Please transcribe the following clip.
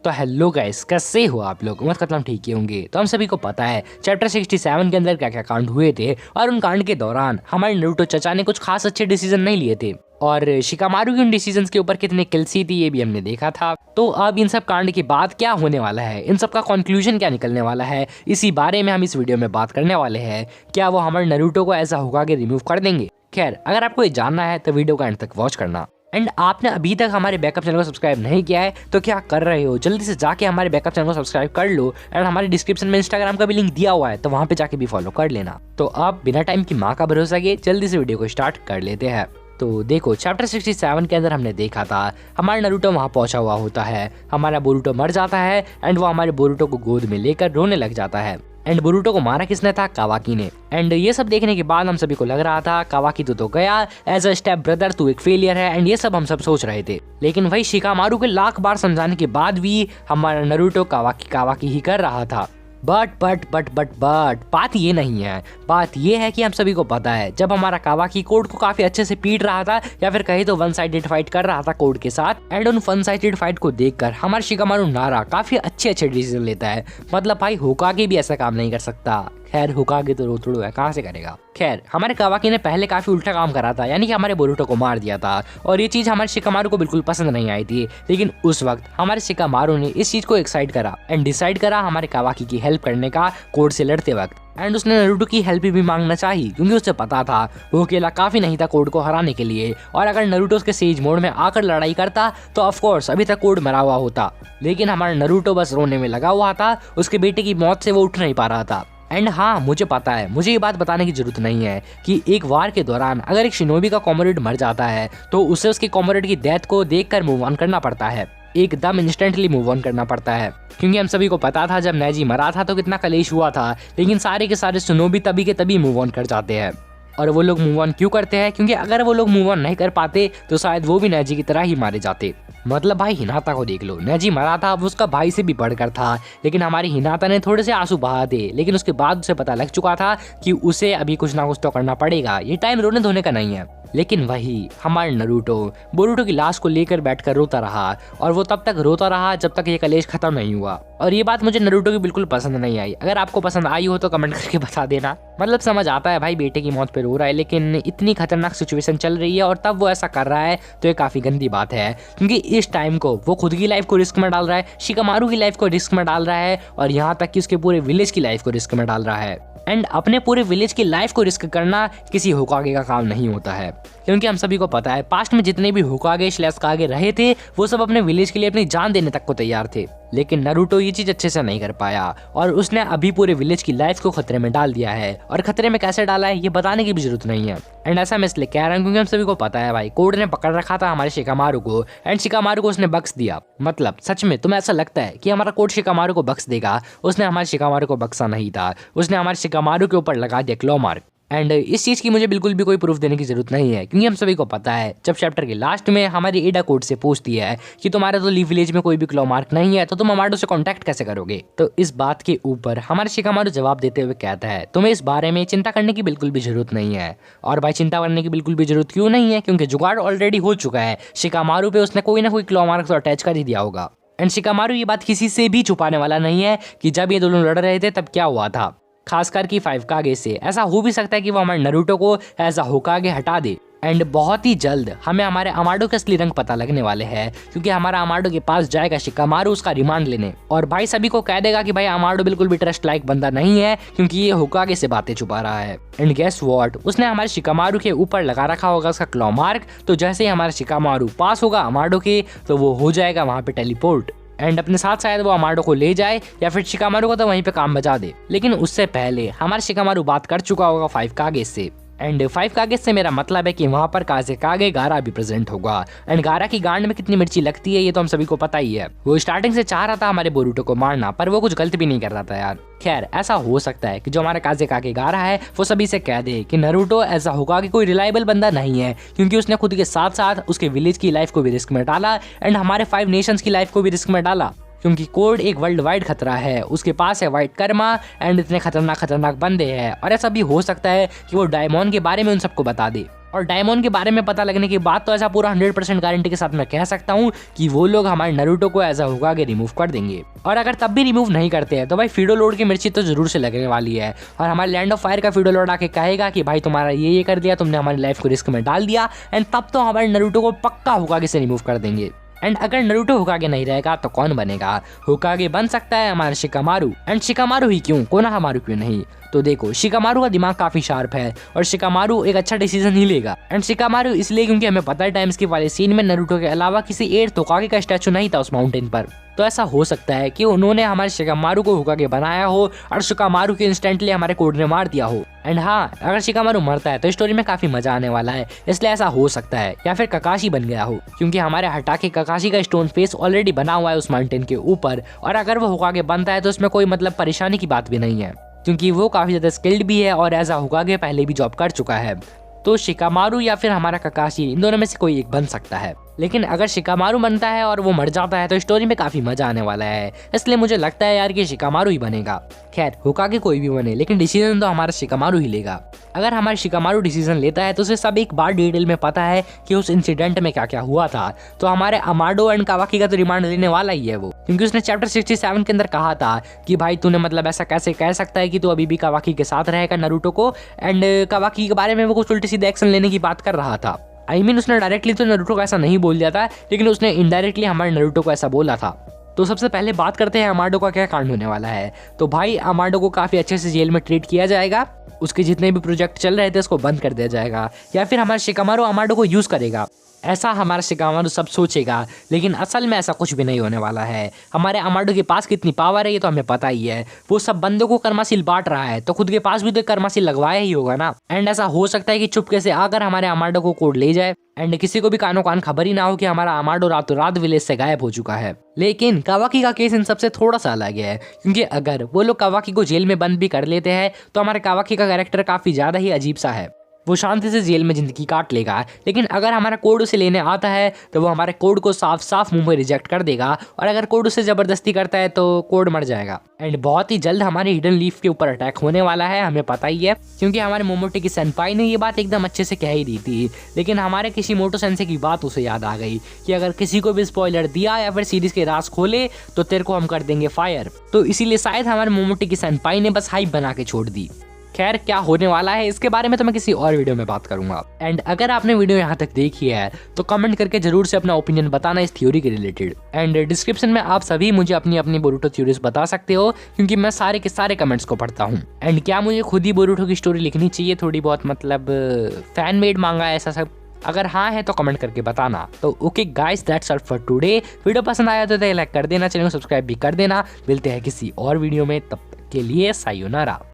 तो hello guys, कैसे हो आप लोग? उम्मीद करता हूं ठीक ही होंगे। तो हम सभी को पता है चैप्टर 67 के अंदर क्या क्या कांड हुए थे और उन कांड के दौरान हमारे नारुतो चाचा ने कुछ खास अच्छे डिसीजन नहीं लिए थे और शिकामारु की उन डिसीजंस के ऊपर कितने किल्सी थी ये भी हमने देखा था। तो अब इन सब कांड के बाद क्या होने वाला है, इन सब का कंक्लूजन क्या निकलने वाला है, इसी बारे में हम इस वीडियो में बात करने वाले हैं। क्या वो हमारे नारुतो को ऐसा होकागे रिमूव कर देंगे? खैर, अगर आपको ये जानना है तो वीडियो का एंड तक वॉच करना। एंड आपने अभी तक हमारे बैकअप चैनल को सब्सक्राइब नहीं किया है तो क्या कर रहे हो? जल्दी से जाके हमारे बैकअप चैनल को सब्सक्राइब कर लो एंड हमारे डिस्क्रिप्शन में इंस्टाग्राम का भी लिंक दिया हुआ है तो वहां पे जाके भी फॉलो कर लेना। तो अब बिना टाइम की माँ का भरोसा किए जल्दी से वीडियो को स्टार्ट कर लेते हैं। तो देखो, चैप्टर 67 के अंदर हमने देखा था हमारा नारुतो वहाँ पहुंचा हुआ होता है, हमारा बोरुतो मर जाता है एंड वो हमारे बोरुतो को गोद में लेकर रोने लग जाता है। एंड बोरुतो को मारा किसने था? कावाकी ने। एंड ये सब देखने के बाद हम सभी को लग रहा था कावाकी तो गया, एज अ स्टेप ब्रदर तू एक फेलियर है एंड ये सब हम सब सोच रहे थे। लेकिन वही शिकामारु के लाख बार समझाने के बाद भी हमारा नारुतो कावाकी ही कर रहा था। बट बात ये नहीं है। बात ये है कि हम सभी को पता है जब हमारा कावाकी कोड को काफी अच्छे से पीट रहा था या फिर कहे तो वन साइडेड फाइट कर रहा था कोड के साथ, एंड उन वन साइडेड फाइट को देखकर हमारा शिकामारु नारा काफी अच्छे डिसीजन लेता है। मतलब भाई होकागे भी ऐसा काम नहीं कर सकता। खैर, होकागे तो रोतड़ो है, कहाँ से करेगा। खैर, हमारे कावाकी ने पहले काफी उल्टा काम करा था, यानी कि हमारे बोरुतो को मार दिया था और ये चीज हमारे शिकामारु को बिल्कुल पसंद नहीं आई थी। लेकिन उस वक्त हमारे शिकामारु ने इस चीज को एक्साइड करा एंड डिसाइड करा हमारे कावाकी की हेल्प करने का कोड से लड़ते वक्त। एंड उसने नारुतो की हेल्प भी मांगना चाहिए क्योंकि उसे पता था वो अकेला काफी नहीं था कोड को हराने के लिए, और अगर नारुतो उसके सेज मोड में आकर लड़ाई करता तो ऑफ कोर्स अभी तक कोड मरा हुआ होता। लेकिन हमारा नारुतो बस रोने में लगा हुआ था, उसके बेटे की मौत से वो उठ नहीं पा रहा था। एंड हाँ, मुझे पता है, मुझे ये बात बताने की जरूरत नहीं है कि एक वार के दौरान अगर एक शिनोबी का कॉमरेड मर जाता है तो उसे उसके कॉमरेड की डेथ को देखकर मूव ऑन करना पड़ता है, एकदम इंस्टेंटली मूव ऑन करना पड़ता है। क्योंकि हम सभी को पता था जब नेजी मरा था तो कितना कलेश हुआ था, लेकिन सारे के सारे शिनोबी तभी के तभी मूव ऑन कर जाते हैं। और वो लोग मूव ऑन क्यों करते हैं? क्योंकि अगर वो लोग मूव ऑन नहीं कर पाते तो शायद वो भी नेजी की तरह ही मारे जाते। मतलब भाई हिनाता को देख लो, नेजी मरा था, वो उसका भाई से भी बढ़कर था, लेकिन हमारी हिनाता ने थोड़े से आंसू बहा थे, लेकिन उसके बाद उसे पता लग चुका था कि उसे अभी कुछ ना कुछ तो करना पड़ेगा, ये टाइम रोने धोने का नहीं है। लेकिन वही हमारे नारुतो बोरुतो की लाश को लेकर बैठकर रोता रहा और वो तब तक रोता रहा जब तक ये कलेश खत्म नहीं हुआ। और ये बात मुझे नारुतो की बिल्कुल पसंद नहीं आई। अगर आपको पसंद आई हो तो कमेंट करके बता देना। मतलब समझ आता है भाई बेटे की मौत पे रो रहा है, लेकिन इतनी खतरनाक सिचुएशन चल रही है और तब वो ऐसा कर रहा है तो ये काफी गंदी बात है। क्योंकि इस टाइम को वो खुद की लाइफ को रिस्क में डाल रहा है, शिकामारु की लाइफ को रिस्क में डाल रहा है और यहाँ तक कि उसके पूरे विलेज की लाइफ को रिस्क में डाल रहा है। एंड अपने पूरे विलेज की लाइफ को रिस्क करना किसी होकागे का काम नहीं होता है, क्योंकि हम सभी को पता है पास्ट में जितने भी होकागे कागे रहे थे वो सब अपने विलेज के लिए अपनी जान देने तक को तैयार थे। लेकिन नारुतो ये चीज अच्छे से नहीं कर पाया और उसने अभी पूरे विलेज की लाइफ को खतरे में डाल दिया है। और खतरे में कैसे डाला है ये बताने की भी जरूरत नहीं है। एंड ऐसा मैं इसलिए कह रहा हूँ क्योंकि हम सभी को पता है भाई कोड ने पकड़ रखा था हमारे शिकामारु को एंड शिकामारु को उसने बख्श दिया। मतलब सच में तुम्हें ऐसा लगता है कि हमारा कोड शिकामारु को बख्श देगा? उसने हमारे शिकामारु को बख्शा नहीं था, उसने हमारे शिकामारु के ऊपर लगा दिया क्लॉ मार्क। एंड इस चीज की मुझे बिल्कुल भी कोई प्रूफ देने की जरूरत नहीं है क्योंकि हम सभी को पता है जब चैप्टर के लास्ट में हमारी एडा कोड से पूछती है कि तुम्हारे तो लीव विलेज में कोई भी क्लॉ मार्क नहीं है तो तुम अमाडो से कांटेक्ट कैसे करोगे, तो इस बात के ऊपर हमारे शिकामारु जवाब देते हुए कहता है तुम्हें इस बारे में चिंता करने की बिल्कुल भी जरूरत नहीं है। और भाई चिंता करने की बिल्कुल भी जरूरत क्यों नहीं है? क्योंकि जुगाड़ ऑलरेडी हो चुका है, शिकामारु पे उसने कोई ना कोई क्लॉ मार्क तो अटैच कर ही दिया होगा। एंड शिकामारु ये बात किसी से भी छुपाने वाला नहीं है कि जब ये दोनों लड़ रहे थे तब क्या हुआ था, खासकर कि 5 कागे से। ऐसा हो भी सकता है कि वो हमारे नारुतो को ऐसा होकागे हटा दे। एंड बहुत ही जल्द हमें हमारे अमाडो के असली रंग पता लगने वाले हैं क्योंकि हमारा अमाडो के पास जाएगा शिकामारु उसका रिमांड लेने और भाई सभी को कह देगा कि भाई अमाडो बिल्कुल भी ट्रस्ट लायक बंदा नहीं है क्योंकि ये होकागे से बातें छुपा रहा है। एंड गेस व्हाट, उसने हमारे शिकामारु के ऊपर लगा रखा होगा उसका क्लॉ मार्क, तो जैसे ही हमारा शिकामारु पास होगा अमाडो के तो वो हो जाएगा वहां पे टेलीपोर्ट एंड अपने साथ शायद वो अमाडो को ले जाए या फिर शिकामारु को तो वहीं पे काम बजा दे। लेकिन उससे पहले हमारा शिकामारु बात कर चुका होगा 5 कागे से। एंड 5 कागे से मेरा मतलब है कि वहां पर काज़ेकागे गारा भी प्रेजेंट होगा। एंड गारा की गांड में कितनी मिर्ची लगती है ये तो हम सभी को पता ही है। वो स्टार्टिंग से चाह रहा था हमारे बोरुतो को मारना, पर वो कुछ गलत भी नहीं कर रहा था यार। खैर, ऐसा हो सकता है कि जो हमारा काज़ेकागे गारा है वो सभी से कह दे कि नारुतो ऐसा होगा कि कोई रिलायबल बंदा नहीं है क्योंकि उसने खुद के साथ साथ उसके विलेज की लाइफ को भी रिस्क में डाला एंड हमारे 5 नेशंस की लाइफ को भी रिस्क में डाला। क्योंकि कोड एक वर्ल्ड वाइड खतरा है, उसके पास है वाइट कर्मा एंड इतने खतरनाक बंदे हैं और ऐसा भी हो सकता है कि वो डायमंड के बारे में उन सबको बता दे। और डायमंड के बारे में पता लगने के बाद तो ऐसा पूरा 100% गारंटी के साथ मैं कह सकता हूँ कि वो लोग हमारे नारुतो को ऐसा होकागे रिमूव कर देंगे। और अगर तब भी रिमूव नहीं करते हैं तो भाई फीडो लोड की मिर्ची तो जरूर से लगने वाली है और हमारे लैंड ऑफ फायर का फीडो लोड आके कहेगा कि भाई तुम्हारा ये कर दिया, तुमने हमारी लाइफ को रिस्क में डाल दिया, एंड तब तो हमारे नारुतो को पक्का होकागे से रिमूव कर देंगे। एंड अगर नारुतो होकागे नहीं रहेगा तो कौन बनेगा? होकागे बन सकता है हमारा शिकामारू। एंड शिकामारू ही क्यों, कोनोहामारू क्यों नहीं? तो देखो, शिकामारू का दिमाग काफी शार्प है और शिकामारू एक अच्छा डिसीजन ही लेगा। एंड शिकामारू इसलिए क्योंकि हमें पता है टाइम स्किप वाले सीन में नारुतो के अलावा किसी 8th होकागे का स्टैचू नहीं था उस माउंटेन पर। तो ऐसा हो सकता है कि उन्होंने हमारे शिकामारू को होकागे बनाया हो और शिकामारू के इंस्टेंटली हमारे कोड ने मार दिया हो। एंड हाँ, अगर शिकामारू मरता है तो स्टोरी में काफी मजा आने वाला है, इसलिए ऐसा हो सकता है। या फिर ककाशी बन गया हो, क्योंकि हमारे हटाके ककाशी का स्टोन फेस ऑलरेडी बना हुआ है उस माउंटेन के ऊपर, और अगर वो होकागे बनता है तो उसमें कोई मतलब परेशानी की बात भी नहीं है, क्योंकि वो काफी ज्यादा स्किल्ड भी है और एज अ होकागे पहले भी जॉब कर चुका है। तो शिकामारू या फिर हमारा ककाशी, इन दोनों में से कोई एक बन सकता है। लेकिन अगर शिकामारू बनता है और वो मर जाता है तो स्टोरी में काफी मजा आने वाला है, इसलिए मुझे लगता है यार कि शिकामारू ही बनेगा। खैर, होकागे कोई भी बने, लेकिन डिसीजन तो हमारा शिकामारू ही लेगा। अगर हमारा शिकामारू डिसीजन लेता है तो उसे सब एक बार डिटेल में पता है कि उस इंसिडेंट में क्या क्या हुआ था। तो हमारे अमाडो एंड कावाकी का तो रिमांड लेने वाला ही है वो, क्योंकि उसने चैप्टर 67 के अंदर कहा था कि भाई तूने मतलब ऐसा कैसे कह सकता है कि तू अभी भी कावाकी के साथ रहेगा नारुतो को, एंड कावाकी के बारे में वो कुछ उल्टी सीधे एक्शन लेने की बात कर रहा था। उसने डायरेक्टली तो नारुतो को ऐसा नहीं बोल दिया था, लेकिन उसने इनडायरेक्टली हमारे नारुतो को ऐसा बोला था। तो सबसे पहले बात करते हैं अमाडो का क्या कांड होने वाला है। तो भाई अमाडो को काफी अच्छे से जेल में ट्रीट किया जाएगा, उसके जितने भी प्रोजेक्ट चल रहे थे उसको बंद कर दिया जाएगा, या फिर हमारा शिकामारू अमाडो को यूज करेगा, ऐसा हमारा शिकामारू सब सोचेगा। लेकिन असल में ऐसा कुछ भी नहीं होने वाला है। हमारे अमाडो के पास कितनी पावर है ये तो हमें पता ही है। वो सब बंदों को कर्माशील बांट रहा है, तो खुद के पास भी तो कर्माशील लगवाया ही होगा ना। एंड ऐसा हो सकता है कि चुपके से आकर हमारे अमाडो को कोड ले जाए, एंड किसी को भी कानो कान खबर ही ना हो कि हमारा अमाडो रातों रात विलेज से गायब हो चुका है। लेकिन कावाकी का केस इन सबसे थोड़ा सा अलग है, क्योंकि अगर वो लोग कावाकी को जेल में बंद भी कर लेते हैं तो हमारे कावाकी का कैरेक्टर काफी ज्यादा ही अजीब सा है। वो शांति से जेल में जिंदगी काट लेगा, लेकिन अगर हमारा कोड उसे लेने आता है तो वो हमारे कोड को साफ साफ मुंह में रिजेक्ट कर देगा, और अगर कोड उसे जबरदस्ती करता है तो कोड मर जाएगा। एंड बहुत ही जल्द हमारे हिडन लीफ के ऊपर अटैक होने वाला है, हमें पता ही है, क्योंकि हमारे मोमोटी सेंपाई ने ये बात एकदम अच्छे से कह ही दी थी। लेकिन हमारे किशिमोटो सेंसे की बात उसे याद आ गई कि अगर किसी को भी स्पॉइलर दिया या फिर सीरीज के राज खोले तो तेरे को हम कर देंगे फायर। तो इसीलिए शायद हमारे मोमोटी सेंपाई ने बस हाइप बना के छोड़ दी। खैर, क्या होने वाला है इसके बारे में तो मैं किसी और वीडियो में बात करूंगा। एंड अगर आपने वीडियो यहाँ तक देखी है तो कमेंट करके जरूर से अपना ओपिनियन बताना इस थ्योरी के रिलेटेड। एंड डिस्क्रिप्शन में आप सभी मुझे अपनी अपनी बोरुटो थ्योरीज बता सकते हो, क्योंकि मैं सारे के सारे कमेंट्स को पढ़ता हूँ। एंड क्या मुझे खुद ही बोरुटो की स्टोरी लिखनी चाहिए थोड़ी बहुत, मतलब फैन मेड मांगा ऐसा सब? अगर हाँ है तो कमेंट करके बताना। तो okay guys, that's all for today. Video पसंद आया तो लाइक कर देना, चैनल को सब्सक्राइब भी कर देना। मिलते हैं किसी और वीडियो में, तब तक के लिए सायोनारा।